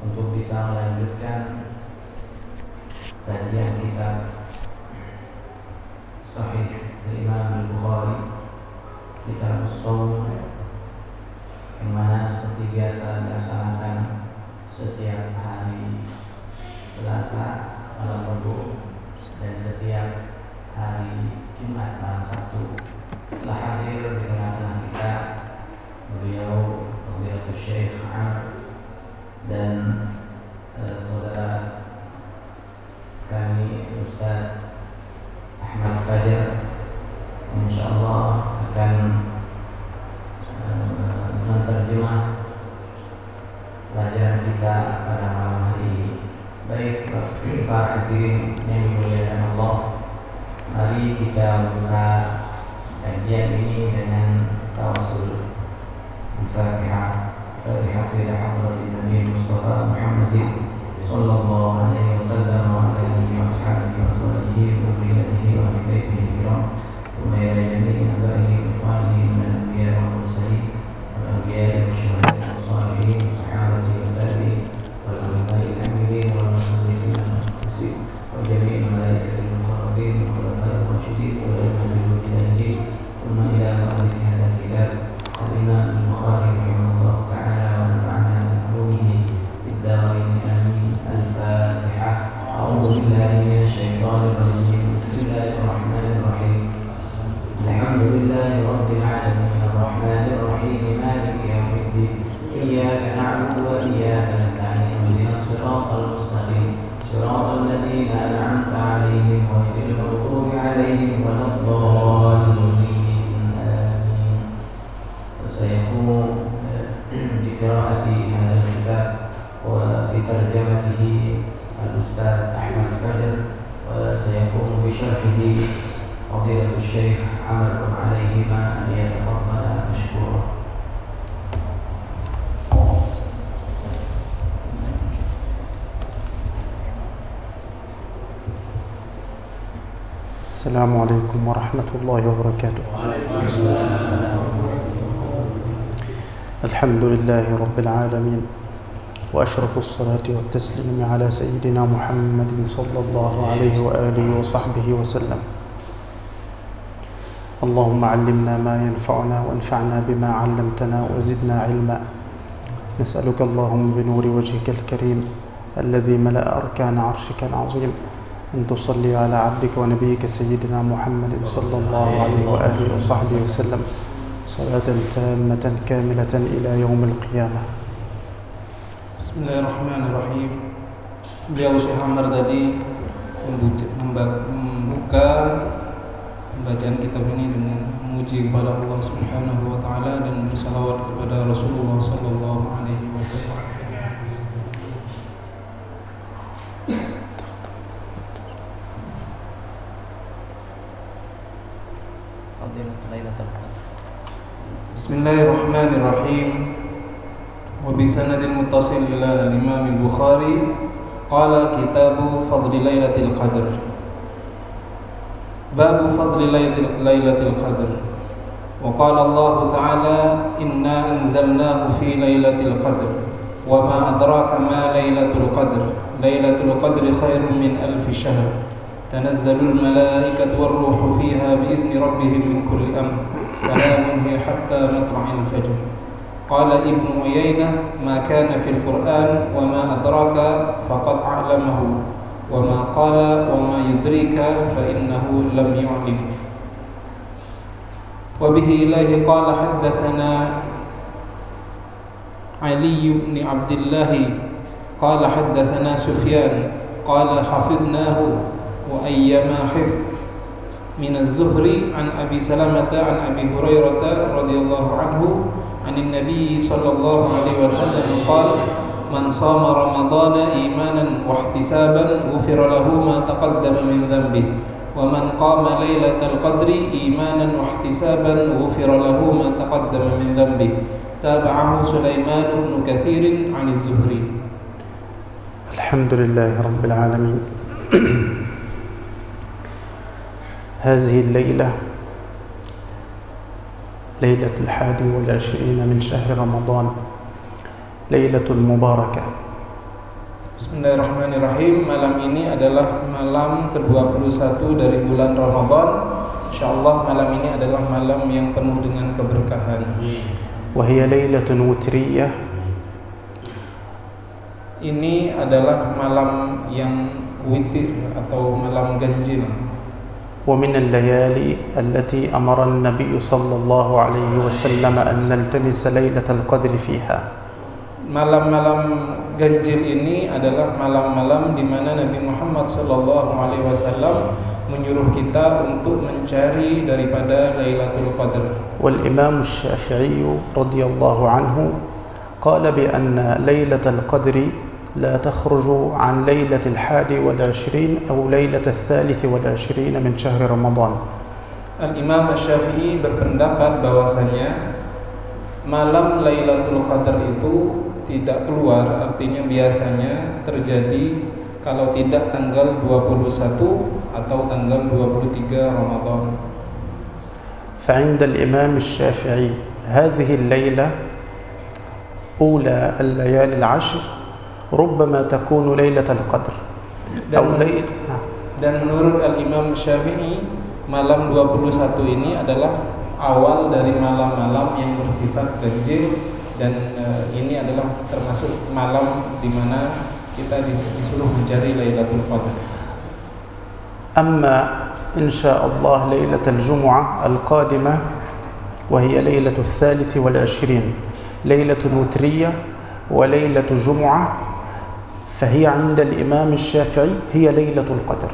untuk bisa melanjutkan kajian kitab Sahih Imam Bukhari, kitab Shaum, yang mana seperti biasa dilaksanakan setiap hari Selasa malam Rabu dan setiap hari Jumat malam Sabtu. Telah hadir di tengah-tengah kita beliau Fadilatul Syekh Amr dan saudara kami Ustaz Ahmad Fajar, insyaallah akan menerjemah pelajaran kita pada malam hari ini. Baik para hadirin yang dimuliakan Allah, mari kita buka kajian ini dengan tawasul Al-Fatihah. Fatihah ila hadratin Nabi Mustafa Muhammadin sallallahu alaihi wasallam wa ala alihi wa sahbihi wa azwajihi wa dhurriyyatihi wa ahli baitihi kiram wa ila jami'i abaihi wa ikhwanihi min al-anbiya wal mursalin wal awliya wa syuhada wa salihin wa sahabati wa tabi'in wal ulama'i al-amilin wal muslimin wal muqtasidin wa jami'i malaikatil muqarrabin wa khulafa'i rasyidin wa a'immatil mujtahidin thumma ila mu'allif hadzal kitab al-Imam al-Bukhari rahimahullah ta'ala wa nafa'na bi ulumihi fid dharain amin. Al-Fatihah. A'udzu billahi minasy syaithanir rajim. Bismillahirrahmanirrahim. Alhamdulillahi rabbil alamin arrahmanir rahim maliki yaumiddin. Iyyaka na'budu wa iyyaka nasta'in. Ihdinas siratal mustaqim. Siratal ladzina an'amta 'alaihim ghairil maghdubi 'alaihim waladdallin. Amin. Sayakunu بقراءة هذا الكتاب وبترجمته الأستاذ أحمد فجر، وسيقوم بشرحه فضيلة الشيخ عمرو عليهما أن يتفضل مشكورا. السلام عليكم ورحمة الله وبركاته. الحمد لله رب العالمين، وأشرف الصلاة والتسليم على سيدنا محمد صلى الله عليه وآله وصحبه وسلم. اللهم علمنا ما ينفعنا وانفعنا بما علمتنا وزدنا علما. نسألك اللهم بنور وجهك الكريم الذي ملأ أركان عرشك العظيم أن تصلي على عبدك ونبيك سيدنا محمد صلى الله عليه وآله وصحبه وسلم صلاة تامة كاملة إلى يوم القيامة. Bismillahirrahmanirrahim. Beliau Syekh Amr tadi membuka pembacaan kitab ini dengan memuji kepada Allah Subhanahu wa taala dan bersalawat kepada Rasulullah sallallahu alaihi wasallam. Bismillahirrahmanirrahim. وبسند متصل إلى الإمام البخاري قال كتاب فضل ليلة القدر. باب فضل ليلة القدر. وقال الله تعالى إنا أنزلناه في ليلة القدر وما أدراك ما ليلة القدر. ليلة القدر خير من 1000 شهر. تنزل الملائكة والروح فيها بإذن ربهم من كل أمر. سلام هي حتى مطلع الفجر. قال ابن عيينة ما كان في القرآن وما أدراك فقد أعلمه وما قال وما يدريك فإنه لم يعلم. وبه إليه قال حدثنا علي بن عبد الله قال حدثنا سفيان قال حفظناه وأيما حفظ من الزهري عن أبي سلمة عن أبي هريرة رضي الله عنه عن النبي صلى الله عليه وسلم قال من صام رمضان إيمانا واحتسابا غفر له ما تقدم من ذنبه ومن قام ليلة القدر إيمانا واحتسابا غفر له ما تقدم من ذنبه. تابعه سليمان بن كثير عن الزهري. الحمد لله رب العالمين. هذه الليلة ليلة 21 من شهر رمضان، ليلة مباركة Bismillahirrahmanirrahim. Malam ini adalah malam ke-21 dari bulan Ramadan. Insyaallah malam ini adalah malam yang penuh dengan keberkahan. وهي ليلة وترية. Ini adalah malam yang witir atau malam ganjil. ومن الليالي التي أمر النبي صلى الله عليه وسلم أن نلتمس ليلة القدر فيها. Malam-malam ganjil ini adalah malam-malam di mana Nabi Muhammad sallallahu alaihi wasallam menyuruh kita untuk mencari daripada Lailatul Qadar. والإمام الشافعي رضي الله عنه قال بأن ليلة القدر لا تخرج عن ليلة 21 أو ليلة 23 من شهر رمضان. Al-Imam Asy-Syafi'i berpendapat bahwasanya malam Lailatul Qadar itu tidak keluar, artinya biasanya terjadi kalau tidak tanggal 21 atau tanggal 23 Ramadan. فعند الإمام الشافعي هذه الليلة أولى الليالي العشر ربما تكون ليلة القدر أو ليلة. Dan menurut Al-Imam Syafi'i, malam 21 ini adalah awal dari malam-malam yang bersifat ganjil, dan ini adalah termasuk malam di mana kita disuruh mencari Lailatul Qadar. أما إن شاء الله ليلة الجمعة القادمة وهي ليلة 23 ليلة وترية وليلة جمعة فهي عند الإمام الشافعي هي ليلة القدر.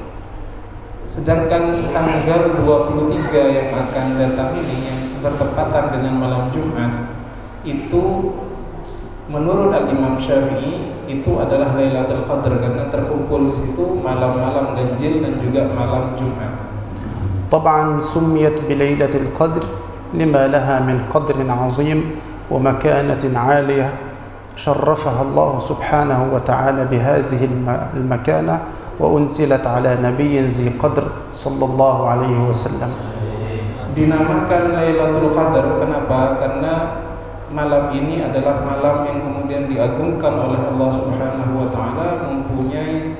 Sedangkan tanggal 23 yang akan datang ini yang bertepatan dengan malam Jumat, itu menurut Al-Imam Syafi'i itu adalah Lailatul Qadar, karena terkumpul di situ malam-malam ganjil dan juga malam Jumat. طبعا سميت بليلة القدر لما لها من قدر عظيم ومكانة عالية شرفها الله سبحانه وتعالى بهذه المكانة وأنزلت على نبي ذي قدر صلى الله عليه وسلم. Dinamakan Lailatul Qadar kenapa? Karena malam ini adalah malam yang kemudian diagungkan oleh Allah Subhanahu wa taala, mempunyai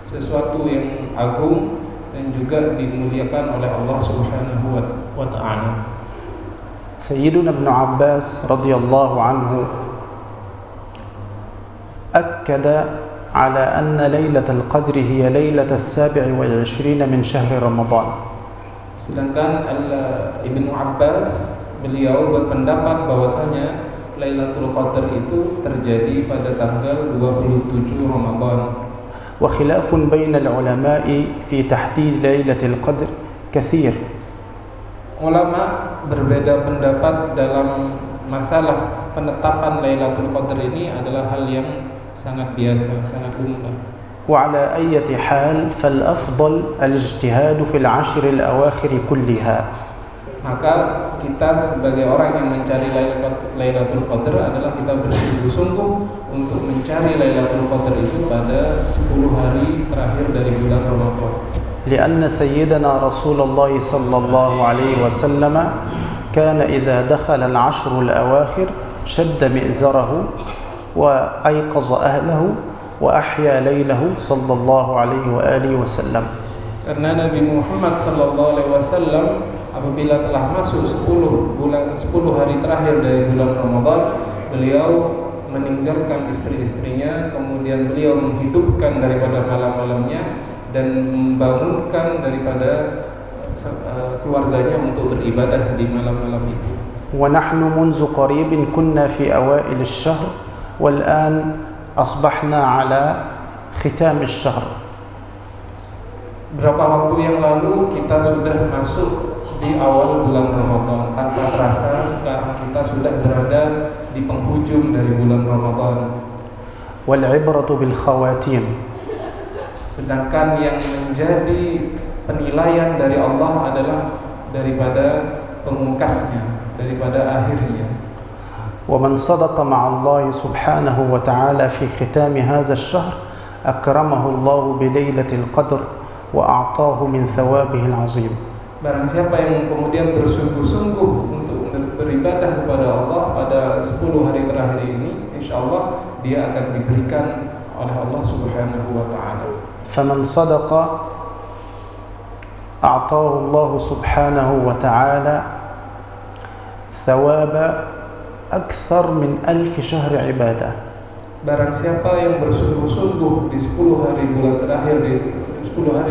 sesuatu yang agung dan juga dimuliakan oleh Allah Subhanahu wa taala. سيدنا ابن عباس رضي الله عنه أكد على أن ليلة القدر هي ليلة 27 من شهر رمضان. Sedangkan Ibnu Abbas beliau berpendapat bahwasanya Lailatul Qadar itu terjadi pada tanggal 27 Ramadan. وخلاف بين العلماء في تحديد ليلة القدر كثير. Ulama berbeda pendapat dalam masalah penetapan Lailatul Qadar ini adalah hal yang sangat biasa, sangat umum. وعلى أي حال فالأفضل الاجتهاد في العشر الأواخر كلها. Maka kita sebagai orang yang mencari Lailatul Qadar adalah kita bersungguh-sungguh untuk mencari Lailatul Qadar itu pada 10 hari terakhir dari bulan Ramadan. لأن سيدنا رسول الله صلى الله عليه وسلم كان إذا دخل العشر الأواخر شد مئزره وأيقظ أهله وأحيا ليله صلى الله عليه وآله وسلم. Karena Nabi Muhammad sallallahu alaihi wasallam apabila telah masuk 10 hari terakhir dari bulan Ramadan, beliau meninggalkan istri-istrinya, kemudian beliau menghidupkan daripada malam-malamnya dan membangunkan daripada keluarganya untuk beribadah di malam-malam itu. ونحن منذ قريب كنا في أوائل الشهر والآن أصبحنا على ختام الشهر. Berapa waktu yang lalu kita sudah masuk di awal bulan Ramadan, tanpa terasa sekarang kita sudah berada di penghujung dari bulan Ramadan. والعبرة بالخواتيم. Sedangkan yang menjadi penilaian dari Allah adalah daripada pemungkasnya, daripada akhirnya. ومن صدق مع الله سبحانه وتعالى في ختام هذا الشهر أكرمه الله بليلة القدر وأعطاه من ثوابه العظيم. Barang siapa yang kemudian bersungguh-sungguh untuk beribadah kepada Allah pada 10 hari terakhir ini, insya Allah dia akan diberikan oleh Allah Subhanahu wa taala. فمن صدق أعطاه الله سبحانه وتعالى ثواب أكثر من 1000 شهر عبادة. Barang siapa yang bersungguh-sungguh di 10 hari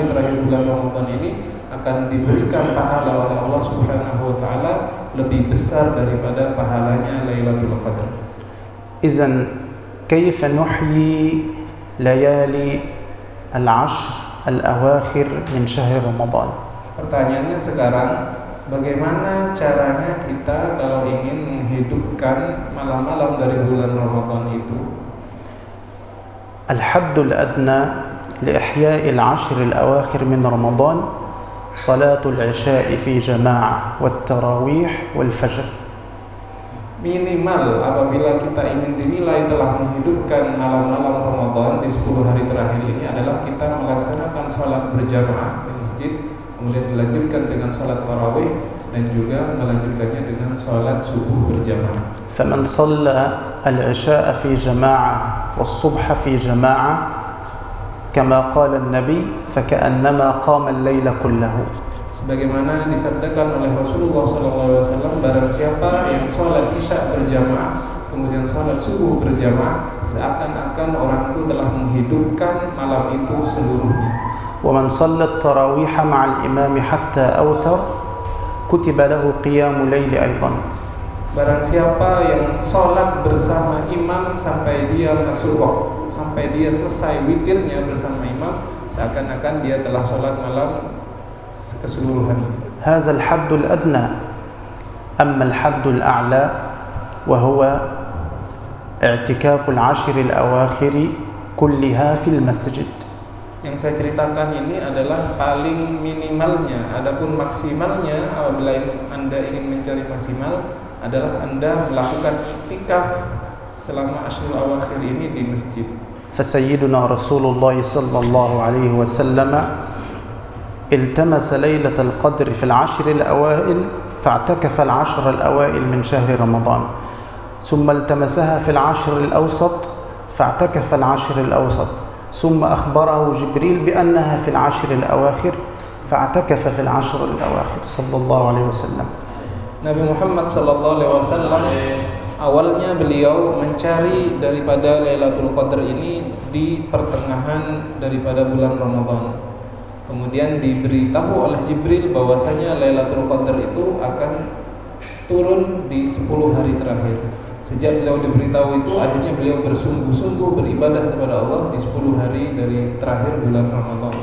terakhir bulan Ramadan ini akan diberikan pahala oleh Allah Subhanahu wa taala lebih besar daripada pahalanya Lailatul Qadar. إذن كيف نحيي ليالي العشر الأواخر من شهر رمضان؟ Pertanyaannya sekarang, bagaimana caranya kita kalau ingin menghidupkan malam-malam dari bulan Ramadan itu? الحد الأدنى لإحياء العشر الأواخر من رمضان صلاة العشاء في جماعة والتراويح والفجر. Minimal apabila kita ingin dinilai telah menghidupkan malam-malam Ramadan di 10 hari terakhir ini adalah kita melaksanakan sholat berjamaah di masjid, kemudian dilanjutkan dengan sholat tarawih dan juga melanjutkannya dengan sholat subuh berjamaah. فمن صلى العشاء في جماعة والصبح في جماعة كما قال النبي فكأنما قام الليل كله. Sebagaimana disabdakan oleh Rasulullah SAW, barang siapa yang sholat isya berjamaah kemudian sholat subuh berjamaah, seakan-akan orang itu telah menghidupkan malam itu seluruhnya. ومن صلى التراويح مع الإمام حتى أوتر كتب له قيام ليل أيضا. Barang siapa yang sholat bersama imam sampai dia masuk waktu, sampai dia selesai witirnya bersama imam, seakan-akan dia telah sholat malam keseluruhan. هذا الحد الأدنى. أما الحد الأعلى وهو اعتكاف العشر الأواخر كلها في المسجد. Yang saya ceritakan ini adalah paling minimalnya. Adapun maksimalnya, apabila Anda ingin mencari maksimal, adalah Anda melakukan iktikaf selama Ashrul Awakhir ini di masjid. فسيدنا رسول الله صلى الله عليه وسلم التمس ليلة القدر في العشر الأوائل فاعتكف العشر الأوائل من شهر رمضان، ثم التمسها في العشر الأوسط فاعتكف العشر الأوسط، ثم أخبره جبريل بأنها في العشر الأواخر فاعتكف في العشر الأواخر صلى الله عليه وسلم. Nabi Muhammad SAW awalnya beliau mencari daripada Lailatul Qadar ini di pertengahan daripada bulan Ramadan. Kemudian diberitahu oleh Jibril bahwasanya Lailatul Qadar itu akan turun di 10 hari terakhir. Sejak beliau diberitahu itu, akhirnya beliau bersungguh-sungguh beribadah kepada Allah di 10 hari dari terakhir bulan Ramadan.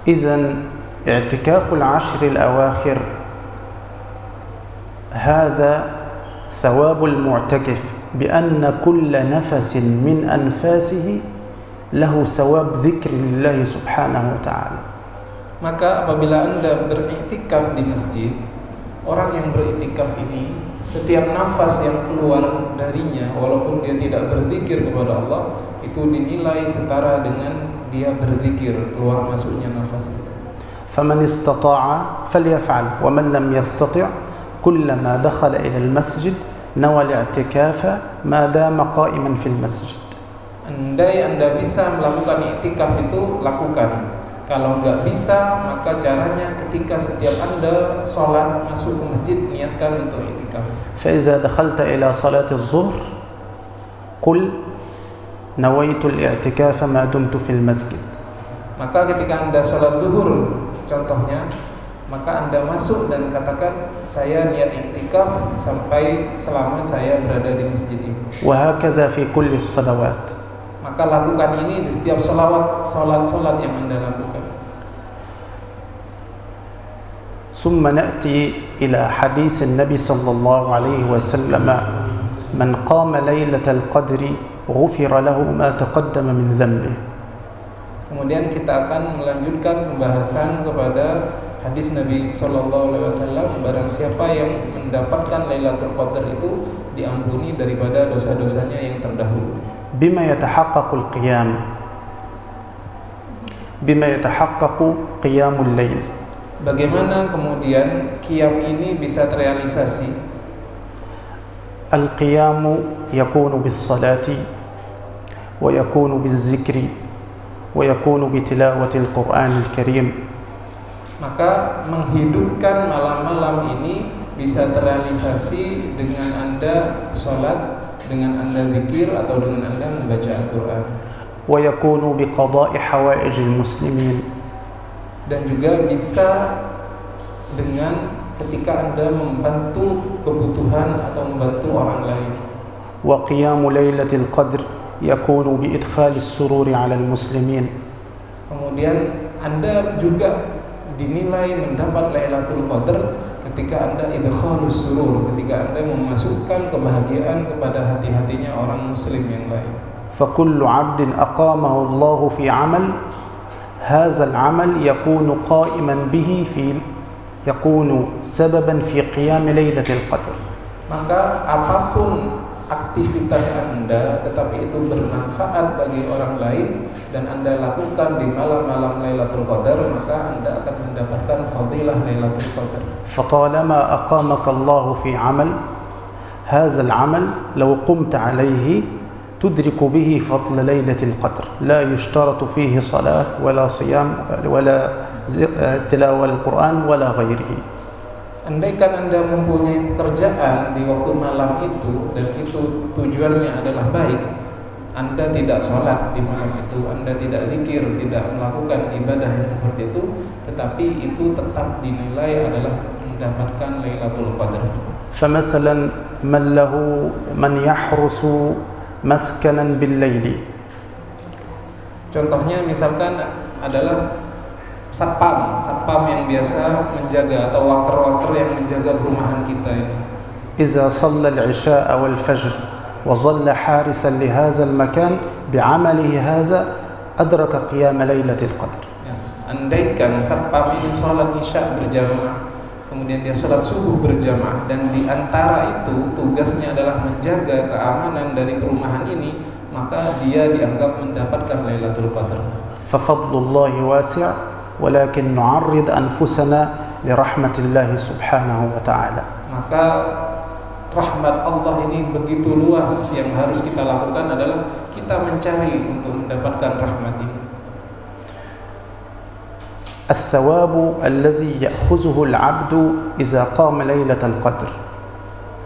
إذن اعتكاف العشر الأواخر هذا ثواب المعتكف بأن كل نفس من أنفاسه له ثواب ذكر لله سبحانه وتعالى. Maka apabila Anda beriktikaf di masjid, orang yang beriktikaf ini setiap nafas yang keluar darinya, walaupun dia tidak berzikir kepada Allah, itu dinilai setara dengan dia berzikir keluar masuknya nafas itu. فمن استطاع فليفعل ومن لم يستطع كلما دخل إلى المسجد نوى الاعتكاف ما دام قائما في المسجد. Andai Anda bisa melakukan iktikaf itu, lakukan. Kalau nggak bisa, maka caranya ketika setiap Anda sholat masuk ke masjid, niatkan untuk iktikaf. فإذا دخلت إلى صلاة الظهر قل نويت الاعتكاف ما دمت في المسجد. Maka ketika Anda sholat zuhur, contohnya, maka Anda masuk dan katakan, saya niat iktikaf sampai selama saya berada di masjid ini. وهكذا في كل الصلوات. Maka lakukan ini di setiap sholat yang Anda lakukan. ثم نأتي إلى حديث النبي صلى الله عليه وسلم من قام ليلة القدر غفر له ما تقدم من ذنبه. Kemudian kita akan melanjutkan pembahasan kepada hadis Nabi SAW, barang siapa yang mendapatkan Lailatul Qadar itu diampuni daripada dosa-dosanya yang terdahulu. بما يتحقق القيام بما يتحقق قيام الليل. Bagaimana kemudian qiyam ini bisa terrealisasi? القيام يكون بالصلاة ويكون بالذكر ويكون بتلاوة القرآن الكريم. Maka menghidupkan malam-malam ini bisa terrealisasi dengan Anda sholat, dengan Anda zikir, atau dengan Anda membaca Al-Quran. ويكون بقضاء حوائج المسلمين. Dan juga bisa dengan ketika Anda membantu kebutuhan atau membantu orang lain. وقيام ليلة القدر يكون بإدخال السرور على المسلمين. Kemudian Anda juga dinilai mendapat Lailatul Qadar ketika Anda idkhalus surur, ketika Anda memasukkan kebahagiaan kepada hati-hatinya orang muslim yang lain. فكل عبد أقامه الله في عمل هذا العمل يكون قائما به يكون سببا في قيام ليلة القدر. Maka apapun aktivitas Anda tetapi itu bermanfaat bagi orang lain dan Anda lakukan di malam-malam Lailatul Qadar, maka Anda akan mendapatkan fadilah Lailatul Qadar. فطالما أقامك الله في عمل هذا العمل لو قمت عليه تدرك به فضل ليلة القدر، لا يشترط فيه صلاة ولا صيام ولا تلاوة القرآن ولا غيره. Andaikan Anda mempunyai pekerjaan di waktu malam itu dan itu tujuannya adalah baik, Anda tidak sholat di malam itu, Anda tidak zikir, tidak melakukan ibadah yang seperti itu, tetapi itu tetap dinilai adalah mendapatkan Lailatul Qadar. فمثلا من يحرس مسكنا بالليل. Contohnya misalkan adalah satpam yang biasa menjaga atau worker yang menjaga perumahan kita ini. إذا صلى العشاء والفجر وظل حارسا لهذا المكان بعمله هذا أدرك قيام ليلة القدر. Andaikan satpam ini sholat isya berjamaah, kemudian dia sholat subuh berjamaah, dan di antara itu tugasnya adalah menjaga keamanan dari perumahan ini, maka dia dianggap mendapatkan Lailatul Qadar. ففضل الله واسع ولكن نعرض أنفسنا لرحمة الله سبحانه وتعالى. Maka rahmat Allah ini begitu luas, yang harus kita lakukan adalah kita mencari untuk mendapatkan rahmat ini. الثواب الذي يأخذه العبد إذا قام ليلة القدر.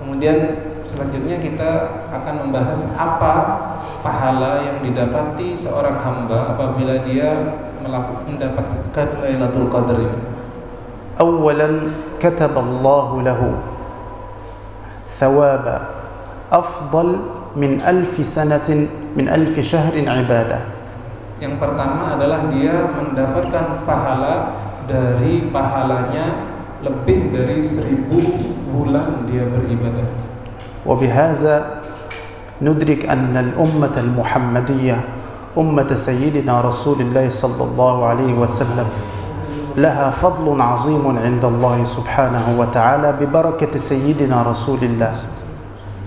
Kemudian selanjutnya kita akan membahas apa pahala yang didapati seorang hamba apabila dia mendapatkan Lailatul Qadar ini. أولا كتب الله له ثواب أفضل من 1000 سنة من 1000 شهر عبادة. Yang pertama adalah dia mendapatkan pahala dari pahalanya lebih dari 1000 bulan dia beribadah. وبهذا ندرك أن الأمة المحمدية أمة سيدنا رسول الله صلى الله عليه وسلم لها فضل عظيم عند الله سبحانه وتعالى ببركة سيدنا رسول الله.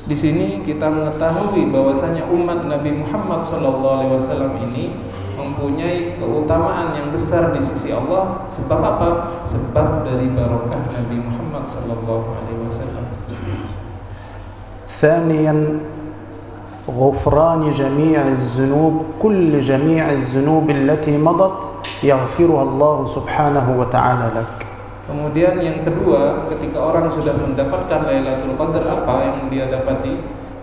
Di sini kita mengetahui bahwasanya umat Nabi Muhammad SAW ini mempunyai keutamaan yang besar di sisi Allah. Sebab apa? Sebab dari barokah Nabi Muhammad SAW. ثانيا غفران جميع الذنوب، كل جميع الذنوب التي مضت يغفرها الله سبحانه وتعالى لك. Kemudian yang kedua, ketika orang sudah mendapatkan Lailatul Qadar, apa yang dia dapati?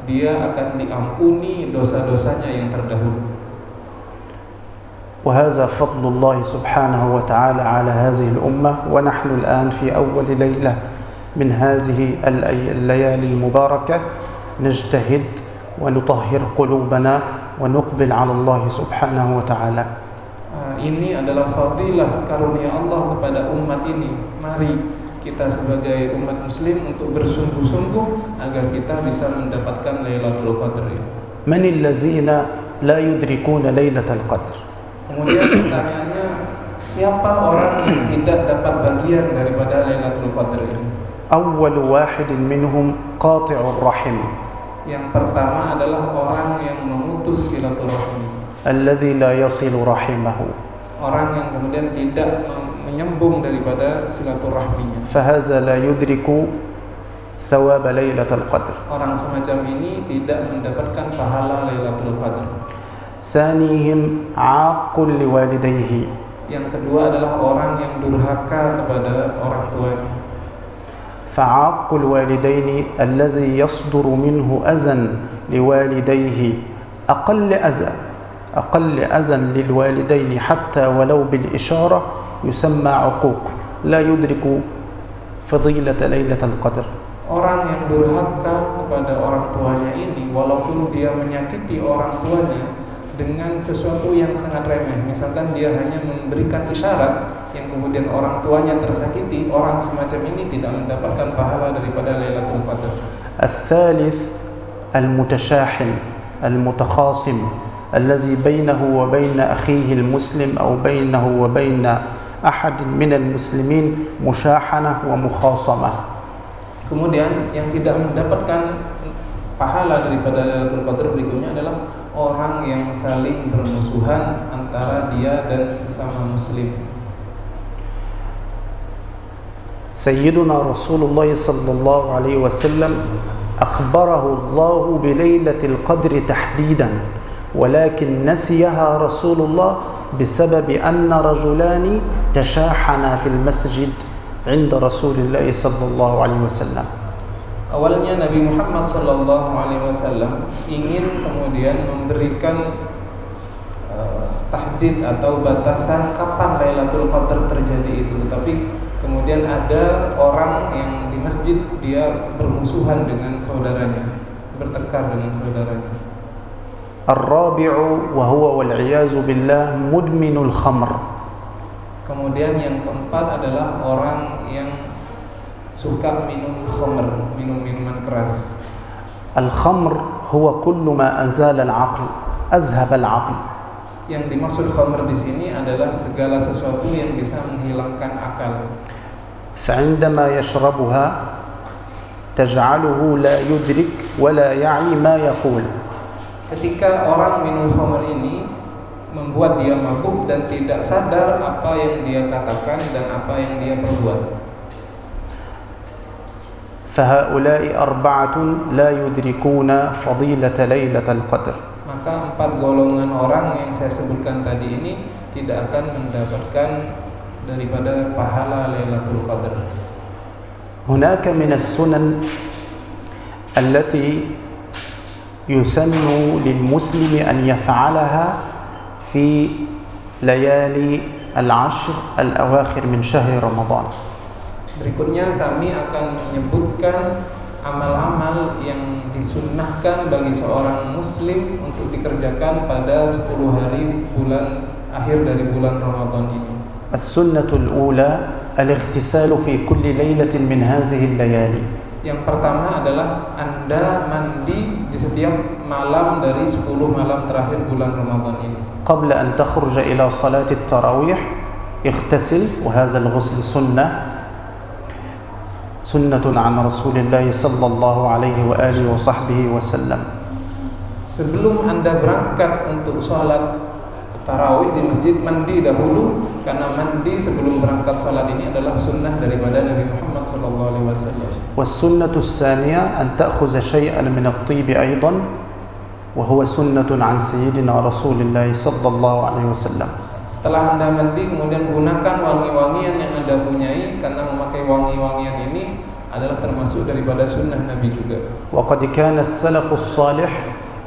Dia akan diampuni dosa-dosanya yang terdahulu. وهذا فضل الله سبحانه وتعالى على هذه الأمة، ونحن الآن في أول ليلة من هذه الليالي المباركة نجتهد ونطهر قلوبنا ونقبل على الله سبحانه وتعالى. Ini adalah fadilah karunia Allah kepada umat ini. Mari kita sebagai umat muslim untuk bersungguh-sungguh agar kita bisa mendapatkan Lailatul Qadar ini. من الذين لا يدركون ليلة القدر؟ Kemudian pertanyaannya, siapa orang yang tidak dapat bagian daripada Lailatul Qadar ini? أول واحد منهم قاطع الرحم. Yang pertama adalah orang yang memutus silaturahmi, الذي لا يصل رحمه. orang yang kemudian tidak menyambung daripada silaturahminya. فهذا لا يدرك ثواب ليلة القدر. Orang semacam ini tidak mendapatkan pahala Lailatul Qadar. ثانيهم عاق لوالديه. Yang kedua adalah orang yang durhaka kepada orang tuanya. فعاق الوالدين الذي يصدر منه أذى لوالديه أقل أذى للوالدين حتى ولو بالإشارة يسمى عقوق لا يدرك فضيلة ليلة القدر. Orang yang durhaka kepada orang tuanya ini, walaupun dia menyakiti orang tuanya dengan sesuatu yang sangat remeh, misalkan dia hanya memberikan isyarat yang kemudian orang tuanya tersakiti, orang semacam ini tidak mendapatkan pahala daripada Lailatul Qadar. الثالث المتشاحن المتخاصم الذي بينه وبين أخيه المسلم أو بينه وبين أحد من المسلمين مشاحنة ومخاصمة. Kemudian yang tidak mendapatkan pahala daripada Lailatul Qadar berikutnya adalah orang yang saling bermusuhan antara dia dan sesama muslim. سيدنا رسول الله صلى الله عليه وسلم أخبره الله بليلة القدر تحديدا، ولكن نسيها رسول الله بسبب أن رجلان تشاحنا في المسجد عند رسول الله صلى الله عليه وسلم. Awalnya Nabi Muhammad SAW ingin kemudian memberikan tahdid atau batasan kapan Lailatul Qadar terjadi itu, tetapi kemudian ada orang yang di masjid dia bermusuhan dengan saudaranya, bertengkar dengan saudaranya. الرابع وهو والعياذ بالله مدمن الخمر. Kemudian yang keempat adalah orang yang suka minum khamr, minum minuman keras. الخمر هو كل ما أزال العقل أذهب العقل. Yang dimaksud khamr di sini adalah segala sesuatu yang bisa menghilangkan akal. فعندما يشربها تجعله لا يدرك ولا يعي ما يقول. Ketika orang minum khamr ini membuat dia mabuk dan tidak sadar apa yang dia katakan dan apa yang dia perbuat. فهؤلاء أربعة لا يدركون فضيلة ليلة القدر. Maka 4 golongan orang yang saya sebutkan tadi ini tidak akan mendapatkan daripada pahala Lailatul Qadar. هناك من السنن التي يسن للمسلم أن يفعلها في ليالي العشر الأواخر من شهر رمضان. Berikutnya kami akan menyebutkan amal-amal yang disunnahkan bagi seorang muslim untuk dikerjakan pada 10 hari bulan akhir dari bulan Ramadan ini. السنة الأولى الاغتسال في كل ليلة من هذه الليالي. Yang pertama adalah Anda mandi di setiap malam dari 10 malam terakhir bulan Ramadan ini. قبل أن تخرج إلى صلاة التراويح اغتسل، وهذا الغسل سنة عن رسول الله صلى الله عليه وآله وصحبه وسلم. Sebelum Anda berangkat untuk sholat tarawih di masjid, mandi dahulu, karena mandi sebelum berangkat sholat ini adalah sunnah daripada Nabi Muhammad SAW. والسنة الثانية أن تأخذ شيئا من الطيب أيضا، وهو سنة عن سيدنا رسول الله صلى الله عليه وسلم. Setelah Anda mandi, kemudian gunakan wangi-wangian yang Anda punyai, karena memakai wangi-wangian ini adalah termasuk daripada sunnah Nabi juga. وقد كان السلف الصالح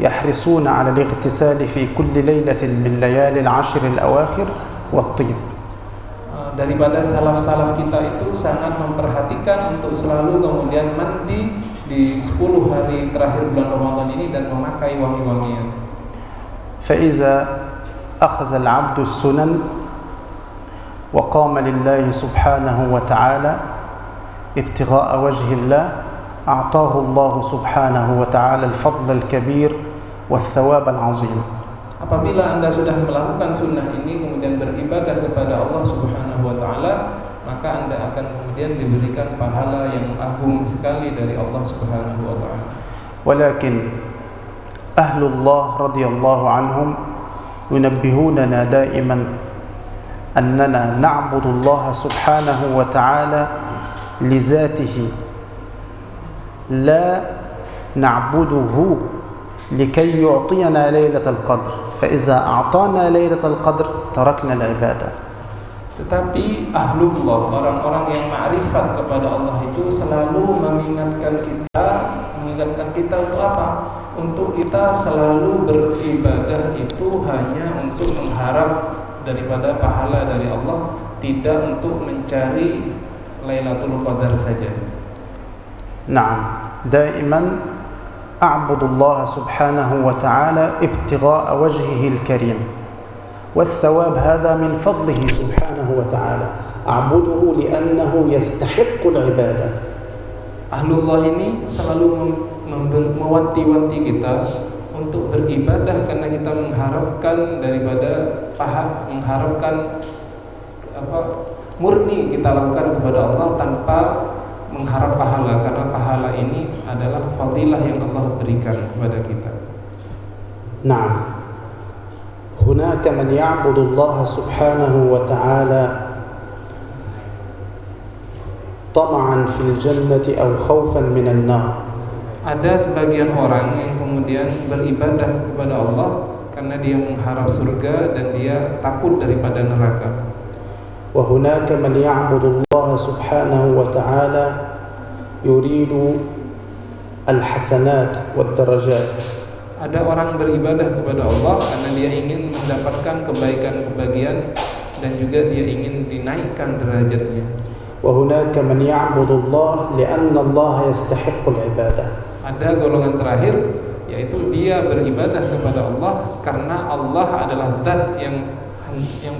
يحرصون على الاغتسال في كل ليلة من ليالي العشر الأواخر والطيب. Daripada salaf-salaf kita itu sangat memperhatikan untuk selalu kemudian mandi di 10 hari terakhir bulan Ramadan ini dan memakai wangi-wangian. فإذا أخذ العبد السنن وقام لله سبحانه وتعالى ابتغاء وجه الله أعطاه الله سبحانه وتعالى الفضل الكبير والثواب العظيم. Apabila Anda sudah melakukan sunnah ini kemudian beribadah kepada Allah Subhanahu wa taala, maka Anda akan kemudian diberikan pahala yang agung sekali dari Allah Subhanahu wa taala. ولكن أهل الله رضي الله عنهم ينبهوننا دائما أننا نعبد الله سبحانه وتعالى لذاته، لا نعبده لكي يعطينا ليلة القدر. فإذا أعطانا ليلة القدر تركنا العبادة. Tetapi ahlullah, orang-orang yang ma'rifat kepada Allah itu selalu mengingatkan kita untuk apa? Untuk kita selalu beribadah itu hanya untuk mengharap daripada pahala dari Allah, tidak untuk mencari Lailatul Qadar saja. نعم، دائما أعبد الله سبحانه وتعالى ابتغاء وجهه الكريم، والثواب هذا من فضله سبحانه وتعالى. أعبده لأنه يستحق العبادة. Ahlullah ini selalu mewanti-wanti kita untuk beribadah karena kita mengharapkan murni kita lakukan kepada Allah tanpa mengharap pahala, karena pahala ini adalah fadilah yang Allah berikan kepada kita. نعم، هناك من يعبد الله سبحانه وتعالى طمعا في الجنة أو خوفا من النار. Ada sebagian orang yang kemudian beribadah kepada Allah karena dia mengharap surga dan dia takut daripada neraka. وهناك من يعبد الله سبحانه وتعالى يريد الحسنات والدرجات. Ada orang beribadah kepada Allah karena dia ingin mendapatkan kebaikan-kebahagiaan dan juga dia ingin dinaikkan derajatnya. وهناك من يعبد الله لأن الله يستحق العبادة. Ada golongan terakhir, yaitu dia beribadah kepada Allah karena Allah adalah zat yang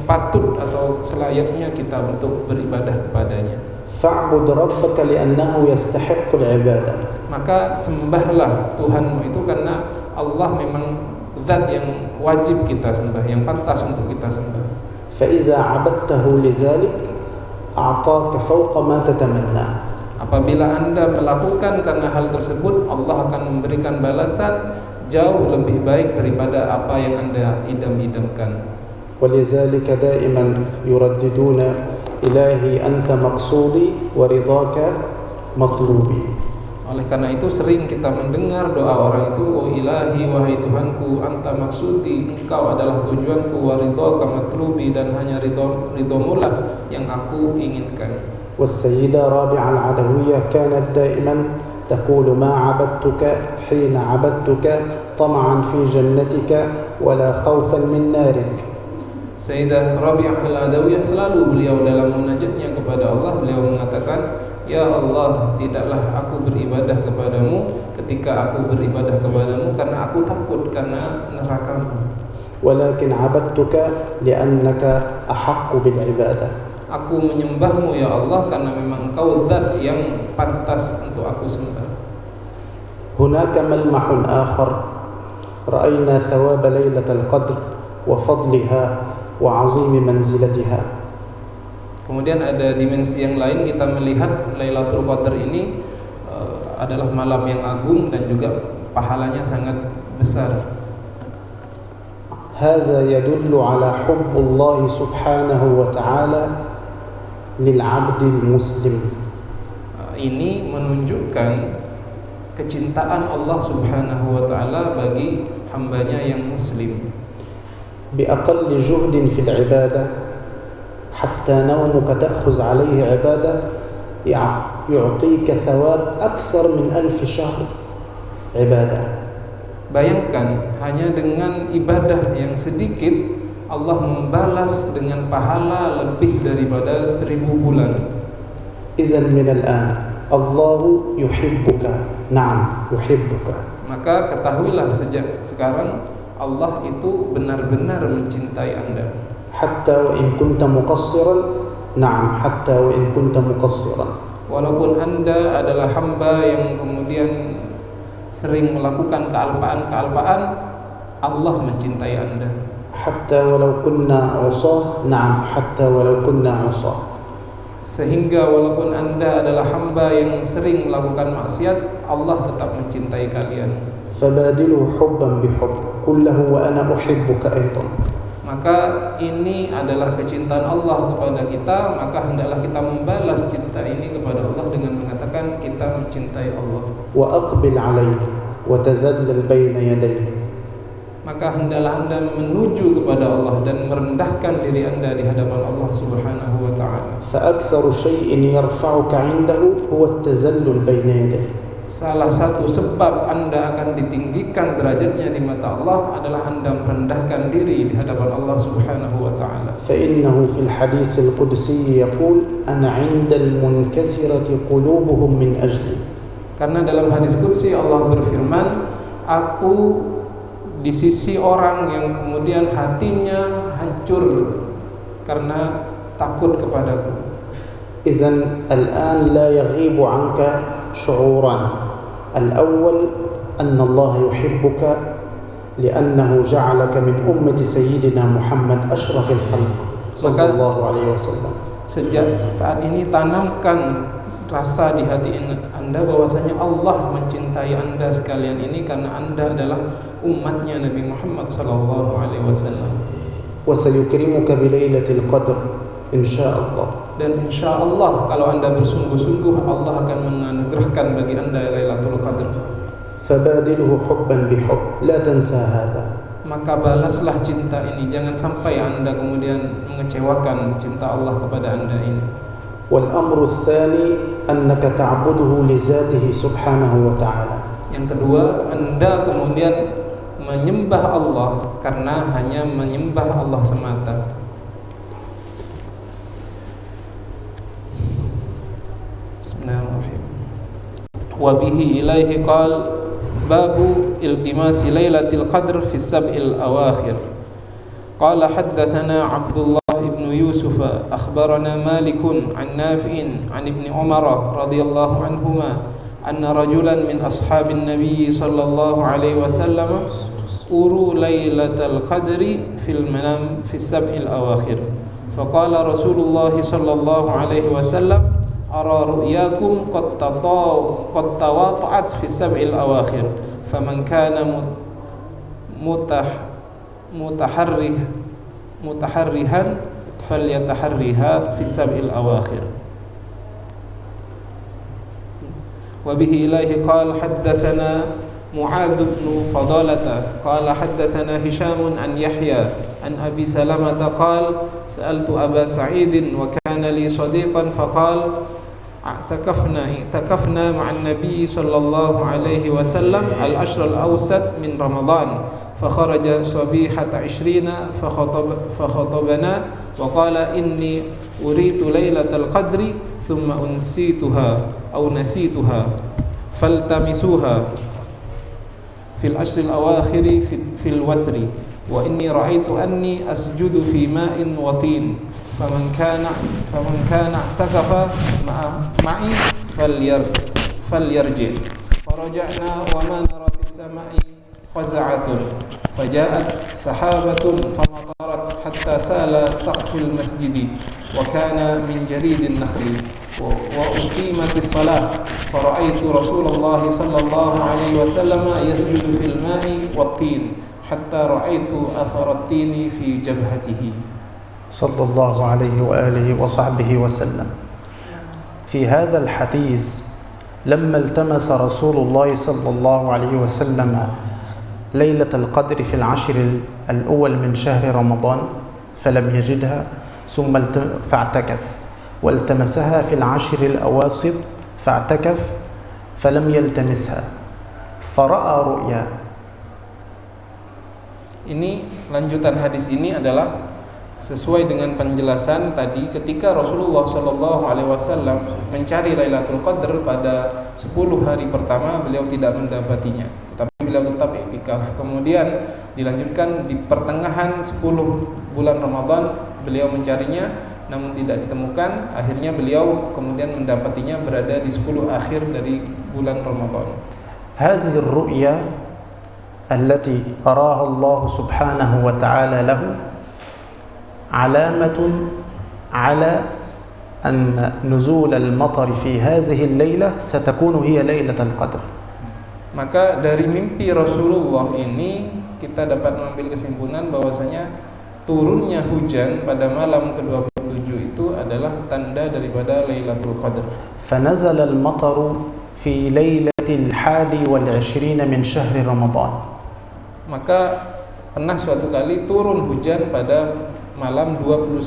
patut atau selayaknya kita untuk beribadah kepadanya. فاعبد ربك لأنه يستحق العبادة. Maka sembahlah Tuhanmu itu karena Allah memang zat yang wajib kita sembah, yang pantas untuk kita sembah. فإذا عبدته لذلك أعطاك فوق ما تتمنى. Apabila Anda melakukan karena hal tersebut, Allah akan memberikan balasan jauh lebih baik daripada apa yang Anda idam-idamkan. ولذلك دائما يرددون إلهي أنت مقصودي ورضاك مطلوبي. Oleh karena itu sering kita mendengar doa orang itu, "Oh ilahi, wahai Tuhanku, anta maksudi, engkau adalah tujuanku, wa ridhaka matlubi, dan hanya ridhomulah yang aku inginkan." والسيدة رابعة العدوية كانت دائما تقول ما عبدتك حين عبدتك طمعا في جنتك ولا خوفا من نارك. Sayyidah Rabi'ah Al-Adawiyah selalu beliau dalam munajatnya kepada Allah, beliau mengatakan, "Ya Allah, tidaklah aku beribadah kepadamu ketika aku beribadah kepadamu karena aku takut karena neraka-Mu. ولكن عبدتك لأنك أحق بالعبادة." Aku menyembahmu ya Allah karena memang Engkau zat yang pantas untuk aku sembah. هناك ملمح آخر، رأينا ثواب ليلة القدر وفضلها وعظيم منزلتها. Kemudian ada dimensi yang lain, kita melihat Lailatul Qadar ini adalah malam yang agung dan juga pahalanya sangat besar. هذا يدل على حب الله سبحانه وتعالى للعبد المسلم. Ini menunjukkan kecintaan Allah Subhanahu wa taala bagi hambanya yang muslim. بأقل جهد في العبادة حتى نومك تأخذ عليه عبادة يعطيك ثواب أكثر من 1000 شهر عبادة. Bayangkan hanya dengan ibadah yang sedikit Allah membalas dengan pahala lebih daripada 1000 bulan. إذن من الآن الله يحبك. نعم يحبك. Maka ketahuilah sejak sekarang Allah itu benar-benar mencintai Anda. حتى وإن كنت مقصرا. نعم حتى وإن كنت مقصرا. Walaupun Anda adalah hamba yang kemudian sering melakukan kealpaan-kealpaan, Allah mencintai Anda. حتى ولو كنا عصاة. نعم حتى ولو كنا عصاة. Sehingga walaupun Anda adalah hamba yang sering melakukan maksiat, Allah tetap mencintai kalian. فبادلوا حبا بحب. قل له وأنا أحبك أيضا. Maka ini adalah kecintaan Allah kepada kita, maka hendaklah kita membalas cinta ini kepada Allah dengan mengatakan kita mencintai Allah. وأقبل عليه وتذلل بين يديه. maka hendaklah Anda menuju kepada Allah dan merendahkan diri Anda di hadapan Allah Subhanahu wa taala. فأكثر شيء يرفعك عنده هو التذلل بين يديه. Salah satu sebab Anda akan ditinggikan derajatnya di mata Allah adalah Anda merendahkan diri di hadapan Allah Subhanahu wa taala. فإنه في الحديث القدسي يقول أنا عند المنكسرة قلوبهم من أجلي. Karena dalam hadis qudsi Allah berfirman, aku di sisi orang yang kemudian hatinya hancur karena takut kepadaku. إذن الآن لا يغيب عنك شعوران. الأول أن الله يحبك لأنه جعلك من أمة سيدنا محمد أشرف الخلق صلى الله عليه وسلم. Sejak saat ini tanamkan rasa di hati Anda bahwasanya Allah mencintai Anda sekalian ini karena Anda adalah umatnya Nabi Muhammad sallallahu alaihi wasallam. وسيكرمك بليلة القدر إن شاء الله. Dan insya Allah kalau Anda bersungguh-sungguh Allah akan menganugerahkan bagi Anda Lailatul Qadar. فبادله حبا بحب لا تنسى هذا. Maka balaslah cinta ini, jangan sampai Anda kemudian mengecewakan cinta Allah kepada Anda ini. والأمر الثاني أنك تعبده لذاته سبحانه وتعالى. Yang kedua, Anda kemudian menyembah Allah karena hanya menyembah Allah semata. Bismillahirrahmanirrahim. Wa bihi ilaihi qal babu iltimasi lailatul qadr fi sab'il awakhir. Qala haddatsana Abdullah ibn Yusuf akhbarana Malik an Nafi' an Ibn Umar radhiyallahu anhuma anna rajulan min ashabin nabiy sallallahu alaihi wasallam uru lailatul qadri fil manam fi sab'il awakhir. Faqala Rasulullah sallallahu alaihi wasallam ara ru'yakum qad tawata'at fi sab'il awakhir faman kana mutaharrihan falyataharriha fi sab'il awakhir. Wa bihi ilaihi qala haddatsana Mu'adz bin Fadalata qala haddatsana Hisham an Yahya an Abi Salamah qala sa'altu Aba Sa'id wa kana li sadiqan faqala اعتكفنا مع النبي صلى الله عليه وسلم العشر الأوسط من رمضان فخرج صبيحة 20 فخطبنا وقال إني أريد ليلة القدر ثم أنسيتها أو نسيتها فالتمسوها في العشر الأواخر في الوتر وإني رأيت أني أسجد في ماء وطين فمن كان اعتكف معي فليرجع فرجعنا وما نرى في السماء فزعة فجاءت سحابة فمطرت حتى سال سقف المسجد وكان من جريد النخل وأقيمت الصلاة فرأيت رسول الله صلى الله عليه وسلم يسجد في الماء والطين حتى رأيت أثر الطين في جبهته صلى الله عليه وآله وصحبه وسلم. في هذا الحديث لما التمس رسول الله صلى الله عليه وسلم ليلة القدر في العشر الأول من شهر رمضان فلم يجدها ثم فاعتكف والتمسها في العشر الأواسط فاعتكف فلم يلتمسها فرأى رؤيا. Ini lanjutan hadis ini adalah sesuai dengan penjelasan tadi ketika Rasulullah Shallallahu Alaihi Wasallam mencari Lailatul Qadar pada 10 hari pertama beliau tidak mendapatinya, tetapi beliau tetap iktikaf. Kemudian dilanjutkan di pertengahan 10 bulan Ramadan beliau mencarinya namun tidak ditemukan. Akhirnya beliau kemudian mendapatinya berada di 10 akhir dari bulan Ramadan. هذه الرؤيا التي أراها الله سبحانه وتعالى له علامة على أن نزول المطر في هذه الليلة ستكون هي ليلة القدر. Maka dari mimpi Rasulullah ini kita dapat mengambil kesimpulan bahwasanya turunnya hujan pada malam ke-27 itu adalah tanda daripada Lailatul Qadar. فنزل المطر في ليلة 21 من شهر رمضان. Maka pernah suatu kali turun hujan pada malam 21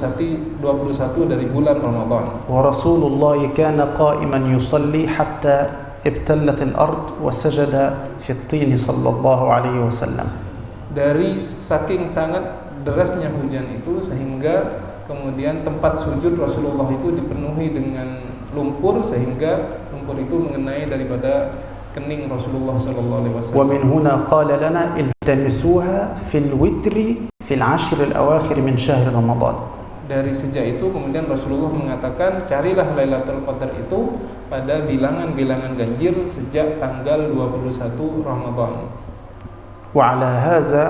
dari bulan Ramadan. ورسول الله كان قائما يصلي حتى ابتلت الأرض وسجد في الطين صلى الله عليه وسلم. Dari saking sangat derasnya hujan itu sehingga kemudian tempat sujud Rasulullah itu dipenuhi dengan lumpur sehingga lumpur itu mengenai daripada kening Rasulullah sallallahu alaihi wasallam. ومن هنا قال لنا التمسوها في الوتر في العشر الأواخر من شهر رمضان. Dari sejak itu kemudian Rasulullah mengatakan carilah Lailatul Qadar itu pada bilangan-bilangan ganjil sejak tanggal 21 Ramadan. وعلى هذا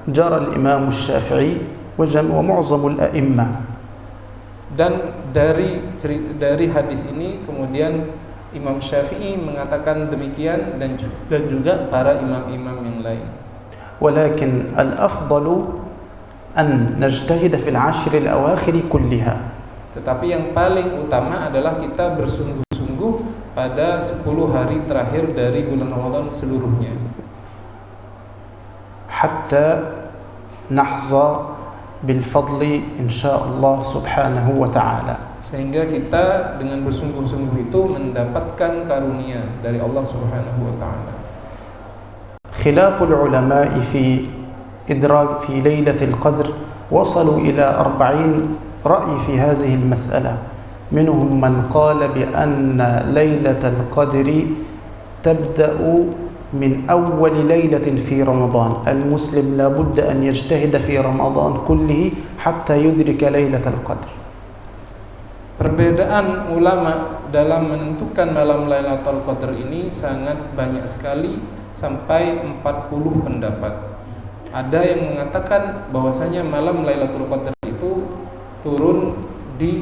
جرى الإمام الشافعي ومعظم الأئمة. Dan dari hadis ini kemudian Imam Syafi'i mengatakan demikian dan juga para imam-imam yang lain. ولكن الأفضل أن نجتهد في العشر الأواخر كلها. Tetapi yang paling utama adalah kita bersungguh-sungguh pada 10 hari terakhir dari bulan Ramadan seluruhnya. حتى نحظى بالفضل إن شاء الله سبحانه وتعالى. Sehingga kita dengan bersungguh-sungguh itu mendapatkan karunia dari Allah Subhanahu wa taala. خلاف العلماء في إدراك في ليلة القدر وصلوا إلى 40 رأي في هذه المسألة. منهم من قال بأن ليلة القدر تبدأ من أول ليلة في رمضان. المسلم لا بد أن يجتهد في رمضان كله حتى يدرك ليلة القدر. Perbedaan ulama dalam menentukan malam Lailatul Qadar ini sangat banyak sekali sampai 40 pendapat. Ada yang mengatakan bahwasanya malam Lailatul Qadar itu turun di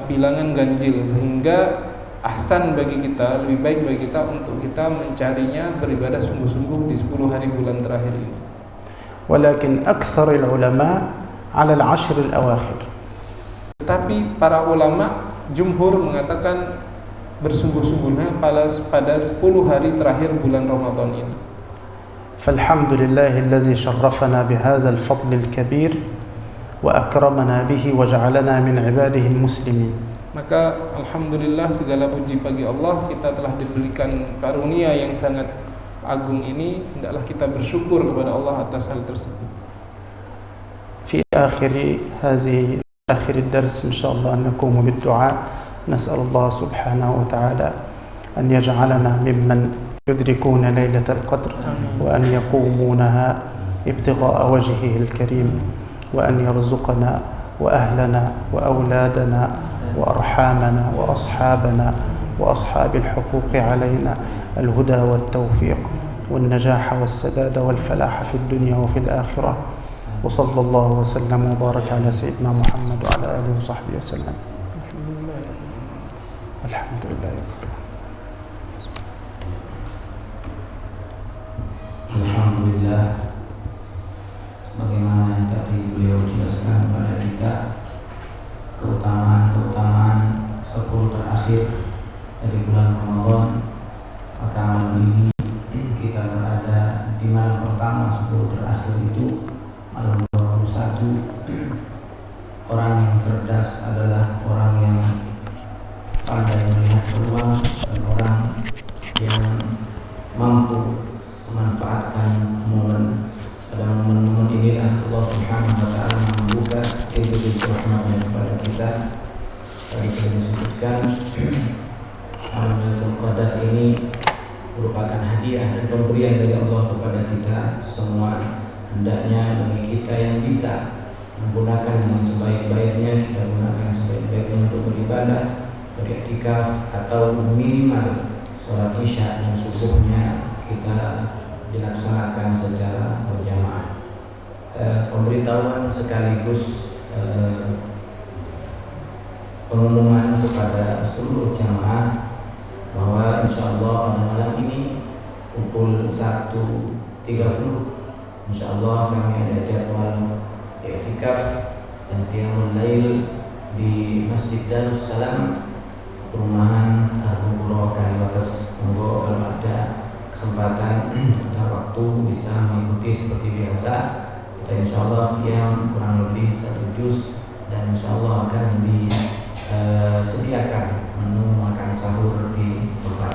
bilangan ganjil sehingga ahsan bagi kita, lebih baik bagi kita untuk kita mencarinya beribadah sungguh-sungguh di 10 hari bulan terakhir ini. ولكن أكثر العلماء على العشر الأواخر. Tetapi para ulama jumhur mengatakan bersungguh-sungguhnya pada 10 hari terakhir bulan Ramadan ini. فالحمد لله الذي شرفنا بهذا الفضل الكبير وأكرمنا به وجعلنا من عباده المسلمين. Maka alhamdulillah segala puji bagi Allah, kita telah diberikan karunia yang sangat agung ini, hendaklah kita bersyukur kepada Allah atas hal tersebut. في آخر الدرس إن شاء الله أن نقوم بالدعاء. نسأل الله سبحانه وتعالى أن يجعلنا ممن يدركون ليلة القدر وأن يقومونها ابتغاء وجهه الكريم، وأن يرزقنا وأهلنا وأولادنا وأرحامنا وأصحابنا وأصحاب الحقوق علينا الهدى والتوفيق والنجاح والسداد والفلاح في الدنيا وفي الآخرة. وصلى الله وسلم وبارك على سيدنا محمد وعلى آله وصحبه وسلم. الحمد لله رب العالمين. Alhamdulillah, sebagaimana yang tadi beliau jelaskan kepada kita, keutamaan 10 terakhir dari bulan Ramadan, maka malam ini kita berada di malam pertama 10 terakhir itu, malam 21. Orang yang cerdas adalah orang yang pandai melihat peluang dan orang yang mampu memanfaatkan momen. Pada momen-momen inilah Allah Subhanahu wa taala membuka pintu rahmatnya kepada kita. Tadi kita disebutkan malam Lailatul Qadar ini merupakan hadiah dan pemberian dari Allah kepada kita semua. Hendaknya bagi kita yang bisa menggunakan dengan sebaik-baiknya, kita gunakan yang sebaik-baiknya untuk beribadah, beriktikaf, atau minimal sholat isya dan subuhnya kita dilaksanakan secara berjamaah. Pemberitahuan sekaligus pengumuman kepada seluruh jamaah bahwa insyaallah pada malam ini pukul 1.30 insyaallah kami ada jadwal i'tikaf dan qiyamul lail di Masjid Darussalam, perumahan Arburo Kaliwates. Monggo kalau ada kesempatan, ada waktu bisa mengikuti seperti biasa. dan insyaallah yang kurang lebih 1 juz, dan insyaallah akan disediakan menu makan sahur di tempat.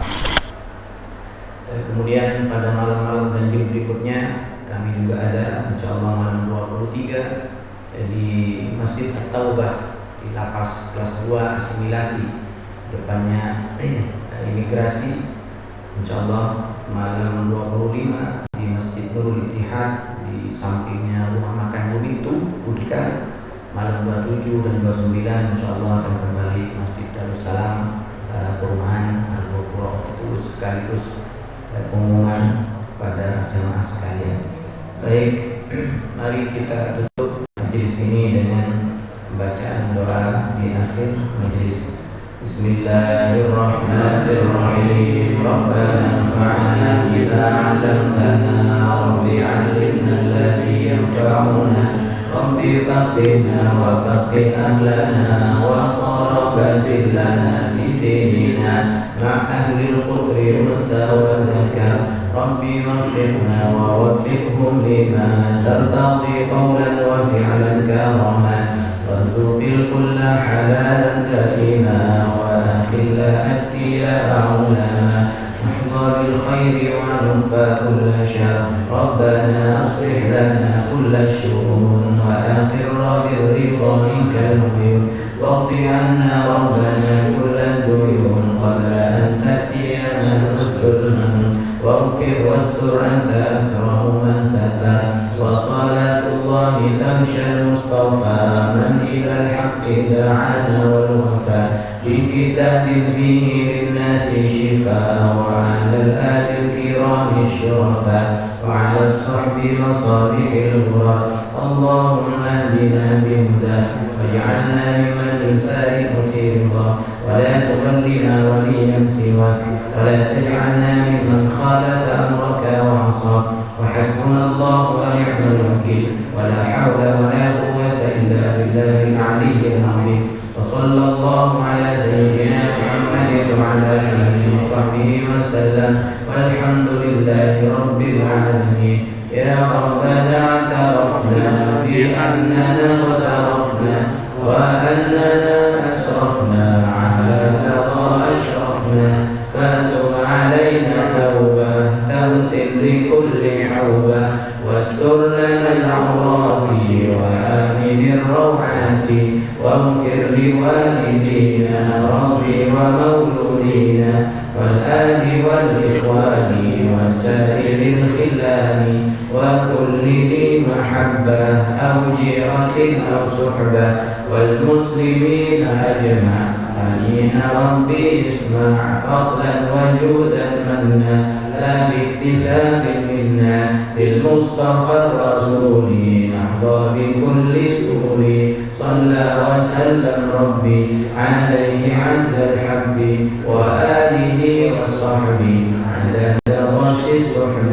Kemudian pada malam-malam ganjil berikutnya kami juga ada insyaallah malam 23 di Masjid At-Taubah di Lapas Kelas 2 Asimilasi, depannya imigrasi. Insyaallah malam 25 di Masjid Nurul Ittihad di sampingnya rumah makan Buditu Budka. Malam 27 dan 29 insyaallah akan kembali Masjid Darussalam perumahan Al-Bopro. Itu sekaligus pengumuman pada jamaah sekalian. Baik, mari kita tutup majelis ini dengan bacaan doa di akhir majelis. Bismillahirrahmanirrahim. Rabbana anfa'na bima 'allamtana, Rabbi 'allimna alladhi yanfa'una, Rabbi faqihna wa faqih ahlana wa qarabatil lana fi dinina مع أهل القدر والأنثى والذكر ربي وفقنا ووفقهم لما ترتضي قولا وفعلا كرما وارزق الكل حلالا دائما وأخل أتقياء علما نحظى بالخير ونكفى كل شر ربنا أصلح لنا كل الشؤون وأقر بالرضا منك العيون واقض عنا ربنا كل الديون قبل أن تأتينا الظلم واغفر واستر أنت أكرم من ستر وصلاة الله تمشى المصطفى من إلى الحق دعانا والوفاء بكتاب فيه للناس شفاء وعلى الآل الكرام الشرفاء وعلى الصحب وصالح الغرى اللهم اهدنا بهداك واجعلنا ممن يسارع في رضاك ولا تولنا وليا سواك ولا تجعلنا ممن خالف أمرك وعصاك وحسبنا الله ونعم الوكيل ولا حول ولا قوة إلا بالله العلي العظيم وصلى الله على سيدنا محمد وعلى آله وصحبه وسلم والحمد لله رب العالمين. يا ربنا اعترفنا بأننا اغترفنا وأننا أسرفنا على لظى أشرفنا فاتب علينا توبة تغسل لكل حوبة واستر لنا العورات وآمن الروعات واغفر لوالدينا ربي ومولودينا والآل والإخوان وسائر الخلان وكل ذي محبة أو جيرة أو صحبة والمسلمين أجمعين ربي اسمع فضلا وجودا منا لا باكتساب منا بالمصطفى الرسول نحظى بكل سرور صلى وسلم ربي عليه عند الحب وآله وصحبه عدد رش الصحب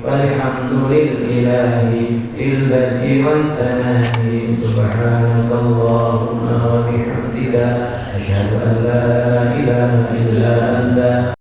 والحمد لله في البدء والتناهي سبحانك اللهم وبحمدك أشهد أن لا إله